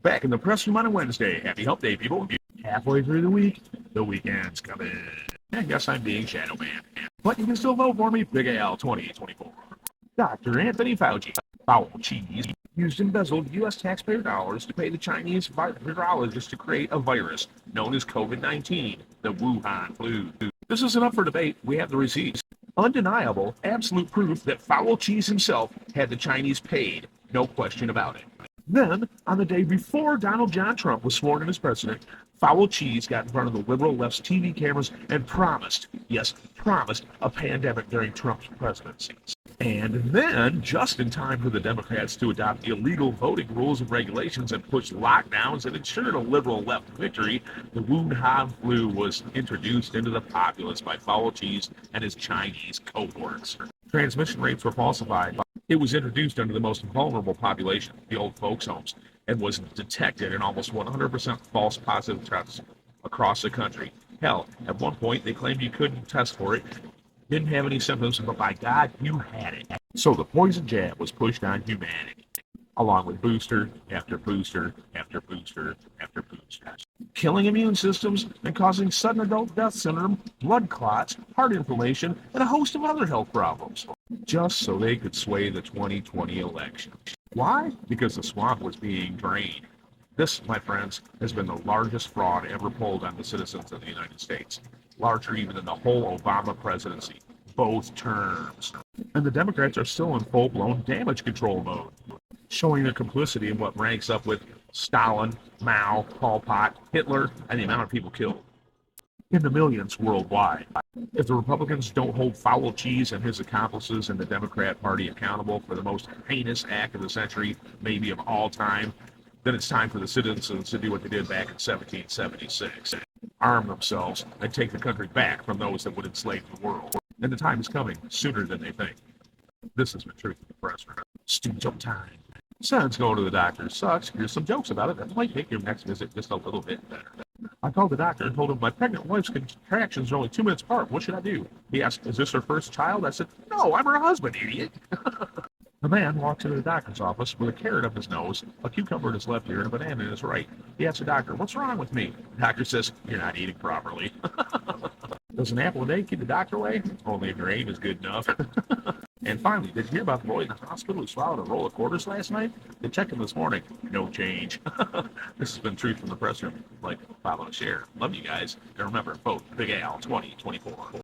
Back in the press room on a Wednesday. Happy Hump Day, people. Halfway through the week, the weekend's coming. I guess I'm being Shadow Man. But you can still vote for me, Big Al 2024. Dr. Anthony Fauci. Foul cheese used embezzled U.S. taxpayer dollars to pay the Chinese virologist to create a virus known as COVID-19, the Wuhan flu. This isn't up for debate. We have the receipts. Undeniable, absolute proof that Foul Cheese himself had the Chinese paid. No question about it. Then, on the day before Donald John Trump was sworn in as president, Foul Cheese got in front of the liberal left's TV cameras and promised, yes, promised, a pandemic during Trump's presidency. And then, just in time for the Democrats to adopt illegal voting rules and regulations and push lockdowns and ensure a liberal left victory, the Wuhan flu was introduced into the populace by Foul Cheese and his Chinese cohorts. Transmission rates were falsified. It was introduced under the most vulnerable population, the old folks' homes, and was detected in almost 100% false positive tests across the country. Hell, at one point they claimed you couldn't test for it, didn't have any symptoms, but by God, you had it. So the poison jab was pushed on humanity, along with booster after booster after booster after booster, killing immune systems and causing sudden adult death syndrome, blood clots, heart inflammation, and a host of other health problems, just so they could sway the 2020 election. Why? Because the swamp was being drained. This, my friends, has been the largest fraud ever pulled on the citizens of the United States, larger even than the whole Obama presidency, both terms. And the Democrats are still in full-blown damage control mode, showing their complicity in what ranks up with Stalin, Mao, Pol Pot, Hitler, and the amount of people killed. In the millions worldwide. If the Republicans don't hold Foul Cheese and his accomplices in the Democrat Party accountable for the most heinous act of the century, maybe of all time, then it's time for the citizens to do what they did back in 1776. Arm themselves and take the country back from those that would enslave the world. And the time is coming sooner than they think. This has been Truth in the Press. Stu joke time. Son's going to the doctor. Sucks. Here's some jokes about it that might make your next visit just a little bit better. I called the doctor and told him my pregnant wife's contractions are only 2 minutes apart. What should I do? He asked, is this her first child? I said, no, I'm her husband, idiot. A man walks into the doctor's office with a carrot up his nose, a cucumber in his left ear, and a banana in his right. He asks the doctor, what's wrong with me? The doctor says, you're not eating properly. Does an apple a day keep the doctor away? Only if your aim is good enough. And finally, did you hear about the boy in the hospital who swallowed a roll of quarters last night? They checked him this morning. No change. This has been Truth from the Press Room. Like, follow, and share. Love you guys. And remember, vote Big Al 2024.